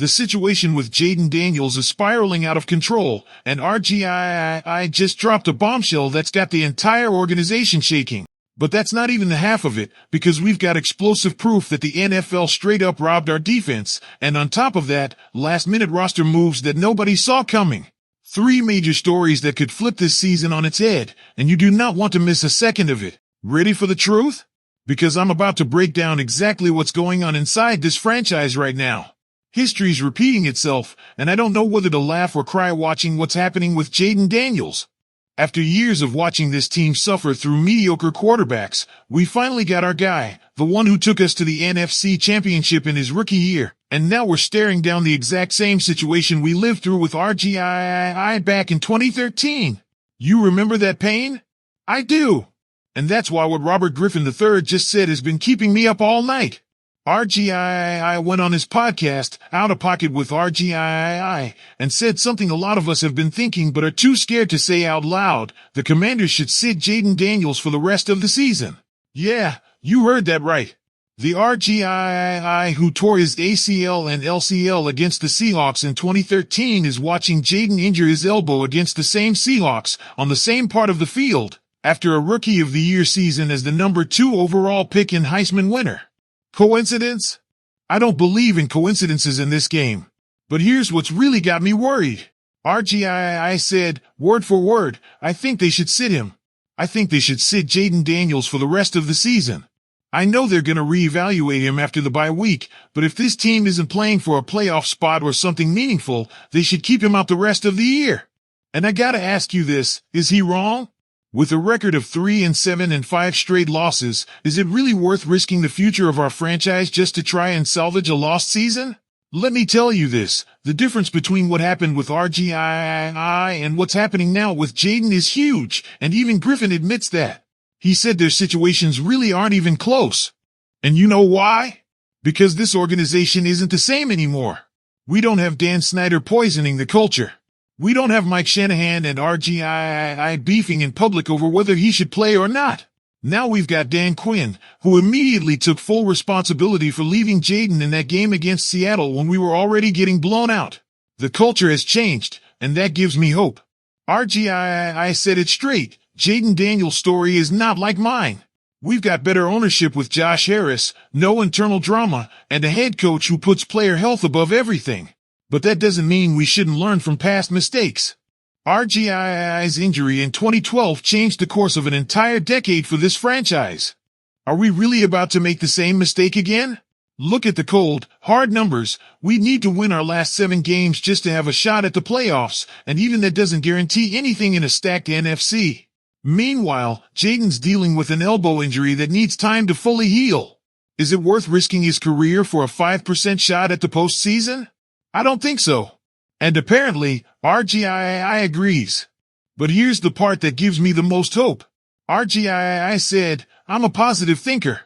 The situation with Jaden Daniels is spiraling out of control, and RGII just dropped a bombshell that's got the entire organization shaking. But that's not even the half of it, because we've got explosive proof that the NFL straight up robbed our defense, and on top of that, last-minute roster moves that nobody saw coming. 3 major stories that could flip this season on its head, and you do not want to miss a second of it. Ready for the truth? Because I'm about to break down exactly what's going on inside this franchise right now. History's repeating itself, and I don't know whether to laugh or cry watching what's happening with Jaden Daniels. After years of watching this team suffer through mediocre quarterbacks, we finally got our guy, the one who took us to the NFC Championship in his rookie year, and now we're staring down the exact same situation we lived through with RGII back in 2013. You remember that pain? I do. And that's why what Robert Griffin III just said has been keeping me up all night. RGII went on his podcast, Out of Pocket with RGII, and said something a lot of us have been thinking but are too scared to say out loud. The Commanders should sit Jaden Daniels for the rest of the season. Yeah, you heard that right. The RGII who tore his ACL and LCL against the Seahawks in 2013 is watching Jaden injure his elbow against the same Seahawks on the same part of the field after a Rookie of the Year season as the number 2 overall pick and Heisman winner. Coincidence? I don't believe in coincidences in this game. But here's what's really got me worried. RGII said, word for word, I think they should sit him. I think they should sit Jaden Daniels for the rest of the season. I know they're going to reevaluate him after the bye week, but if this team isn't playing for a playoff spot or something meaningful, they should keep him out the rest of the year. And I gotta ask you this, is he wrong? With a record of 3-7 and 5 straight losses, is it really worth risking the future of our franchise just to try and salvage a lost season? Let me tell you this, the difference between what happened with RGII and what's happening now with Jaden is huge, and even Griffin admits that. He said their situations really aren't even close. And you know why? Because this organization isn't the same anymore. We don't have Dan Snyder poisoning the culture. We don't have Mike Shanahan and RGII beefing in public over whether he should play or not. Now we've got Dan Quinn, who immediately took full responsibility for leaving Jaden in that game against Seattle when we were already getting blown out. The culture has changed, and that gives me hope. RGII said it straight. Jaden Daniels' story is not like mine. We've got better ownership with Josh Harris, no internal drama, and a head coach who puts player health above everything. But that doesn't mean we shouldn't learn from past mistakes. RGII's injury in 2012 changed the course of an entire decade for this franchise. Are we really about to make the same mistake again? Look at the cold, hard numbers. We need to win our last 7 games just to have a shot at the playoffs, and even that doesn't guarantee anything in a stacked NFC. Meanwhile, Jaden's dealing with an elbow injury that needs time to fully heal. Is it worth risking his career for a 5% shot at the postseason? I don't think so. And apparently, RGII agrees. But here's the part that gives me the most hope. RGII said, I'm a positive thinker.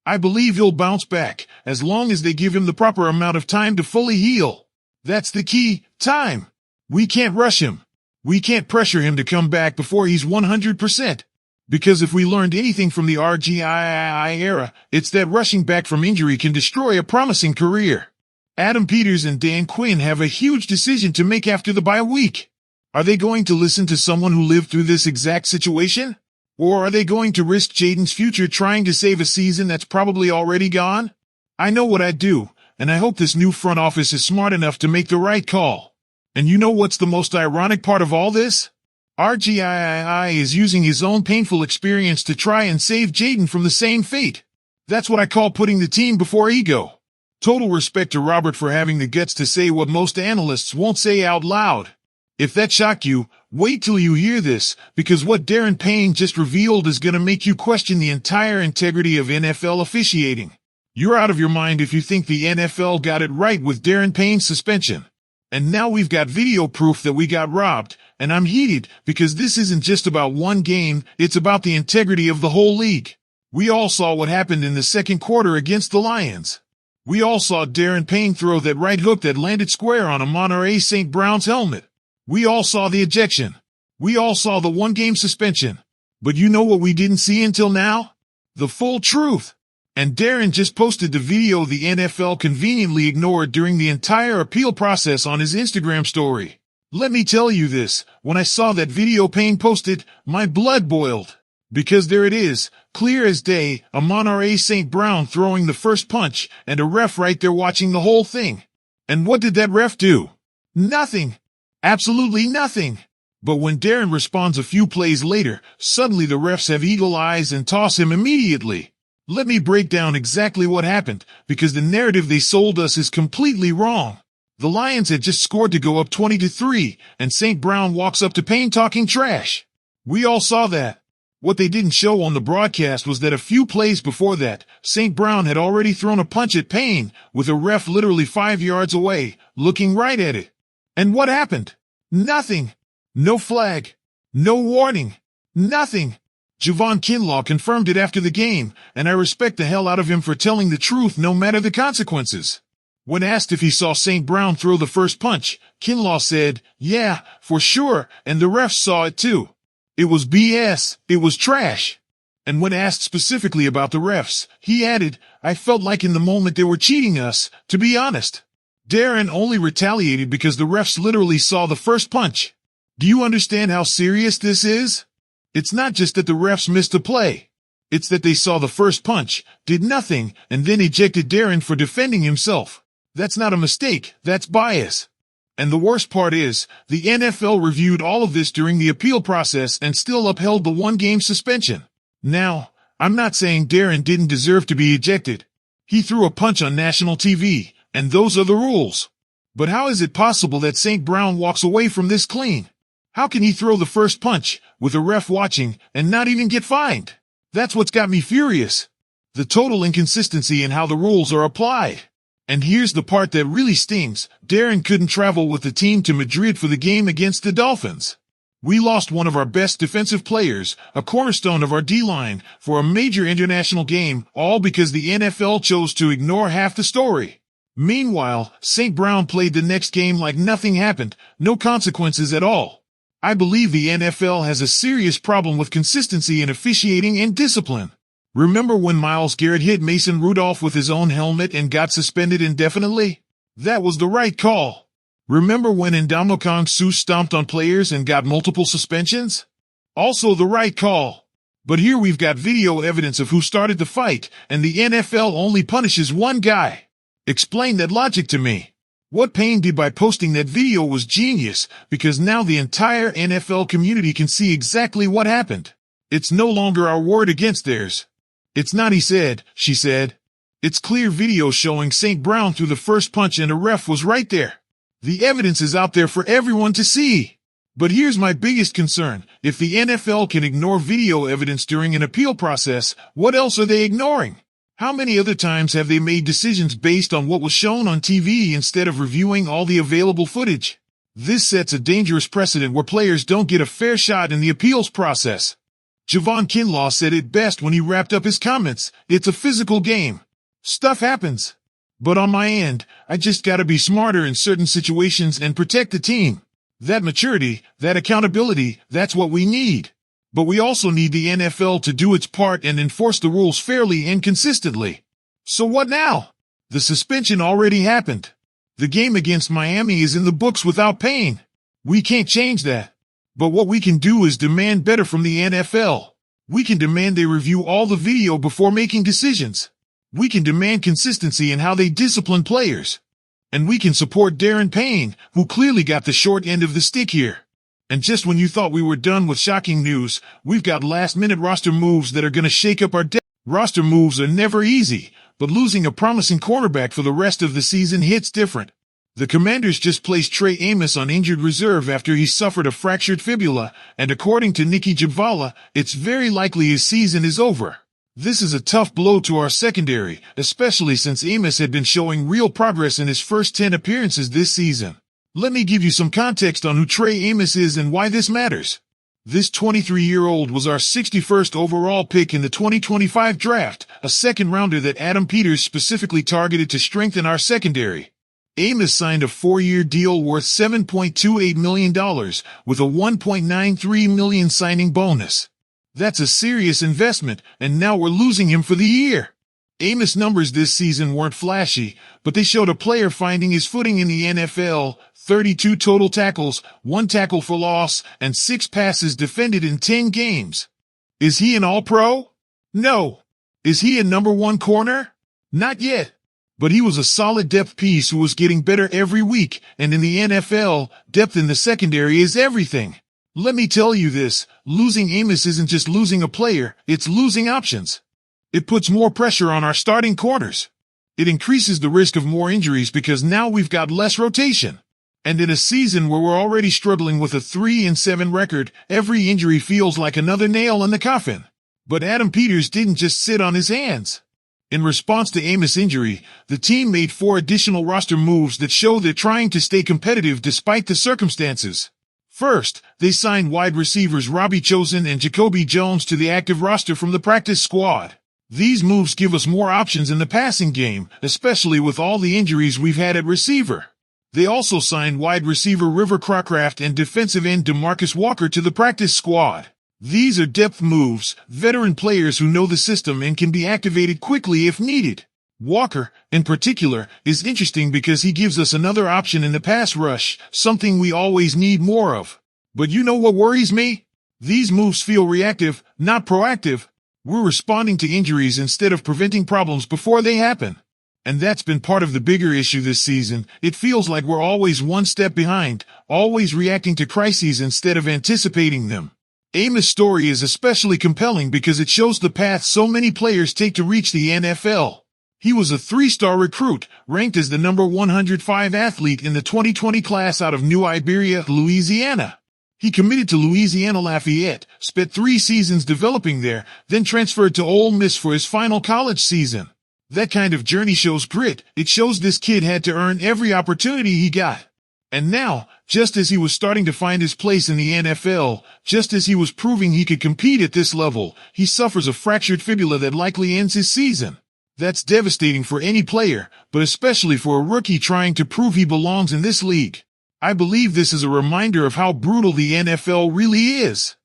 I believe he'll bounce back, as long as they give him the proper amount of time to fully heal. That's the key, time. We can't rush him. We can't pressure him to come back before he's 100%. Because if we learned anything from the RGII era, it's that rushing back from injury can destroy a promising career. Adam Peters and Dan Quinn have a huge decision to make after the bye week. Are they going to listen to someone who lived through this exact situation? Or are they going to risk Jaden's future trying to save a season that's probably already gone? I know what I'd do, and I hope this new front office is smart enough to make the right call. And you know what's the most ironic part of all this? RGII is using his own painful experience to try and save Jaden from the same fate. That's what I call putting the team before ego. Total respect to Robert for having the guts to say what most analysts won't say out loud. If that shocked you, wait till you hear this, because what Darren Payne just revealed is going to make you question the entire integrity of NFL officiating. You're out of your mind if you think the NFL got it right with Darren Payne's suspension. And now we've got video proof that we got robbed, and I'm heated because this isn't just about one game, it's about the integrity of the whole league. We all saw what happened in the second quarter against the Lions. We all saw Darren Payne throw that right hook that landed square on a Monterey St. Brown's helmet. We all saw the ejection. We all saw the one-game suspension. But you know what we didn't see until now? The full truth. And Darren just posted the video the NFL conveniently ignored during the entire appeal process on his Instagram story. Let me tell you this, when I saw that video Payne posted, my blood boiled. Because there it is, clear as day, a Monterey St. Brown throwing the first punch, and a ref right there watching the whole thing. And what did that ref do? Nothing. Absolutely nothing. But when Darren responds a few plays later, suddenly the refs have eagle eyes and toss him immediately. Let me break down exactly what happened, because the narrative they sold us is completely wrong. The Lions had just scored to go up 20-3, and St. Brown walks up to Payne talking trash. We all saw that. What they didn't show on the broadcast was that a few plays before that, St. Brown had already thrown a punch at Payne, with a ref literally 5 yards away, looking right at it. And what happened? Nothing. No flag. No warning. Nothing. Javon Kinlaw confirmed it after the game, and I respect the hell out of him for telling the truth no matter the consequences. When asked if he saw St. Brown throw the first punch, Kinlaw said, "Yeah, for sure, and the refs saw it too. It was BS, it was trash." And when asked specifically about the refs, he added, "I felt like in the moment they were cheating us, to be honest." Darren only retaliated because the refs literally saw the first punch. Do you understand how serious this is? It's not just that the refs missed a play. It's that they saw the first punch, did nothing, and then ejected Darren for defending himself. That's not a mistake, that's bias. And the worst part is, the NFL reviewed all of this during the appeal process and still upheld the one-game suspension. Now, I'm not saying Darren didn't deserve to be ejected. He threw a punch on national TV, and those are the rules. But how is it possible that St. Brown walks away from this clean? How can he throw the first punch, with a ref watching, and not even get fined? That's what's got me furious. The total inconsistency in how the rules are applied. And here's the part that really stings. Darren couldn't travel with the team to Madrid for the game against the Dolphins. We lost one of our best defensive players, a cornerstone of our D-line, for a major international game, all because the NFL chose to ignore half the story. Meanwhile, St. Brown played the next game like nothing happened, no consequences at all. I believe the NFL has a serious problem with consistency in officiating and discipline. Remember when Myles Garrett hit Mason Rudolph with his own helmet and got suspended indefinitely? That was the right call. Remember when Ndamukong Suh stomped on players and got multiple suspensions? Also the right call. But here we've got video evidence of who started the fight, and the NFL only punishes one guy. Explain that logic to me. What Payne did by posting that video was genius, because now the entire NFL community can see exactly what happened. It's no longer our word against theirs. It's not he said, she said. It's clear video showing St. Brown threw the first punch and a ref was right there. The evidence is out there for everyone to see. But here's my biggest concern. If the NFL can ignore video evidence during an appeal process, what else are they ignoring? How many other times have they made decisions based on what was shown on TV instead of reviewing all the available footage? This sets a dangerous precedent where players don't get a fair shot in the appeals process. Javon Kinlaw said it best when he wrapped up his comments. It's a physical game. Stuff happens. But on my end, I just gotta be smarter in certain situations and protect the team. That maturity, that accountability, that's what we need. But we also need the NFL to do its part and enforce the rules fairly and consistently. So what now? The suspension already happened. The game against Miami is in the books without Payne. We can't change that. But what we can do is demand better from the NFL. We can demand they review all the video before making decisions. We can demand consistency in how they discipline players. And we can support Darren Payne, who clearly got the short end of the stick here. And just when you thought we were done with shocking news, we've got last-minute roster moves that are going to shake up our depth. Roster moves are never easy, but losing a promising cornerback for the rest of the season hits different. The Commanders just placed Trey Amos on injured reserve after he suffered a fractured fibula, and according to Nikki Jabvala, it's very likely his season is over. This is a tough blow to our secondary, especially since Amos had been showing real progress in his first 10 appearances this season. Let me give you some context on who Trey Amos is and why this matters. This 23-year-old was our 61st overall pick in the 2025 draft, a second-rounder that Adam Peters specifically targeted to strengthen our secondary. Amos signed a 4-year deal worth $7.28 million with a $1.93 million signing bonus. That's a serious investment, and now we're losing him for the year. Amos' numbers this season weren't flashy, but they showed a player finding his footing in the NFL: 32 total tackles, 1 tackle for loss, and 6 passes defended in 10 games. Is he an all-pro? No. Is he a number 1 corner? Not yet. But he was a solid depth piece who was getting better every week, and in the NFL, depth in the secondary is everything. Let me tell you this, losing Amos isn't just losing a player, it's losing options. It puts more pressure on our starting corners. It increases the risk of more injuries because now we've got less rotation. And in a season where we're already struggling with a 3-7 record, every injury feels like another nail in the coffin. But Adam Peters didn't just sit on his hands. In response to Amos' injury, the team made 4 additional roster moves that show they're trying to stay competitive despite the circumstances. First, they signed wide receivers Robbie Chosen and Jacoby Jones to the active roster from the practice squad. These moves give us more options in the passing game, especially with all the injuries we've had at receiver. They also signed wide receiver River Crocraft and defensive end DeMarcus Walker to the practice squad. These are depth moves, veteran players who know the system and can be activated quickly if needed. Walker, in particular, is interesting because he gives us another option in the pass rush, something we always need more of. But you know what worries me? These moves feel reactive, not proactive. We're responding to injuries instead of preventing problems before they happen. And that's been part of the bigger issue this season. It feels like we're always one step behind, always reacting to crises instead of anticipating them. Amos' story is especially compelling because it shows the path so many players take to reach the NFL. He was a 3-star recruit, ranked as the number 105 athlete in the 2020 class out of New Iberia, Louisiana. He committed to Louisiana Lafayette, spent 3 seasons developing there, then transferred to Ole Miss for his final college season. That kind of journey shows grit. It shows this kid had to earn every opportunity he got. And now, just as he was starting to find his place in the NFL, just as he was proving he could compete at this level, he suffers a fractured fibula that likely ends his season. That's devastating for any player, but especially for a rookie trying to prove he belongs in this league. I believe this is a reminder of how brutal the NFL really is.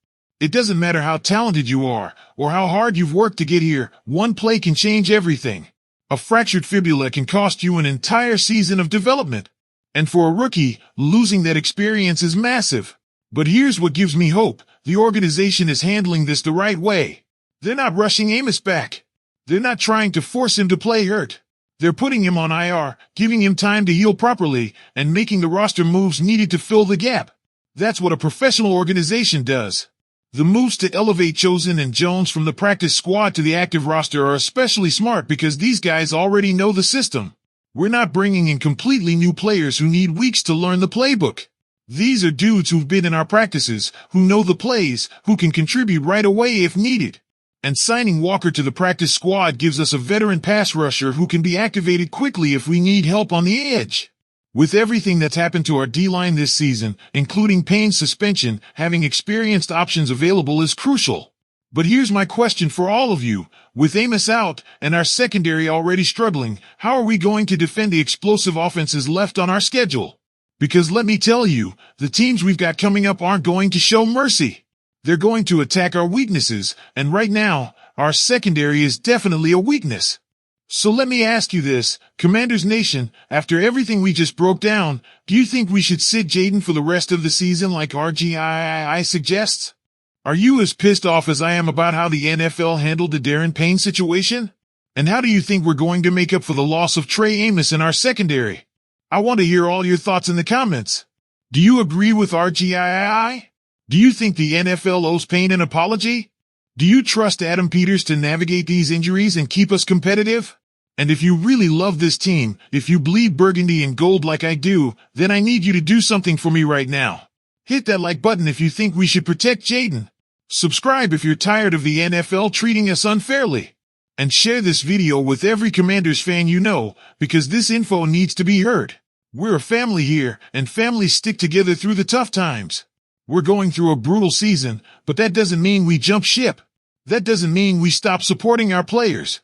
It doesn't matter how talented you are, or how hard you've worked to get here, one play can change everything. A fractured fibula can cost you an entire season of development. And for a rookie, losing that experience is massive. But here's what gives me hope. The organization is handling this the right way. They're not rushing Amos back. They're not trying to force him to play hurt. They're putting him on IR, giving him time to heal properly, and making the roster moves needed to fill the gap. That's what a professional organization does. The moves to elevate Chosen and Jones from the practice squad to the active roster are especially smart because these guys already know the system. We're not bringing in completely new players who need weeks to learn the playbook. These are dudes who've been in our practices, who know the plays, who can contribute right away if needed. And signing Walker to the practice squad gives us a veteran pass rusher who can be activated quickly if we need help on the edge. With everything that's happened to our D-line this season, including Payne's suspension, having experienced options available is crucial. But here's my question for all of you. With Amos out and our secondary already struggling, how are we going to defend the explosive offenses left on our schedule? Because let me tell you, the teams we've got coming up aren't going to show mercy. They're going to attack our weaknesses, and right now, our secondary is definitely a weakness. So let me ask you this, Commanders Nation, after everything we just broke down, do you think we should sit Jaden for the rest of the season like RGII suggests? Are you as pissed off as I am about how the NFL handled the Darren Payne situation? And how do you think we're going to make up for the loss of Trey Amos in our secondary? I want to hear all your thoughts in the comments. Do you agree with RGII? Do you think the NFL owes Payne an apology? Do you trust Adam Peters to navigate these injuries and keep us competitive? And if you really love this team, if you bleed Burgundy and Gold like I do, then I need you to do something for me right now. Hit that like button if you think we should protect Jaden. Subscribe if you're tired of the NFL treating us unfairly. And share this video with every Commanders fan you know, because this info needs to be heard. We're a family here, and families stick together through the tough times. We're going through a brutal season, but that doesn't mean we jump ship. That doesn't mean we stop supporting our players.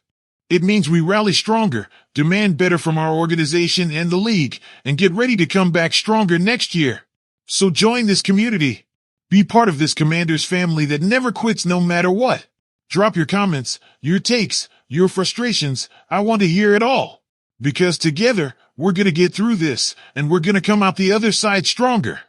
It means we rally stronger, demand better from our organization and the league, and get ready to come back stronger next year. So join this community. Be part of this Commanders family that never quits no matter what. Drop your comments, your takes, your frustrations. I want to hear it all. Because together, we're gonna get through this, and we're gonna come out the other side stronger.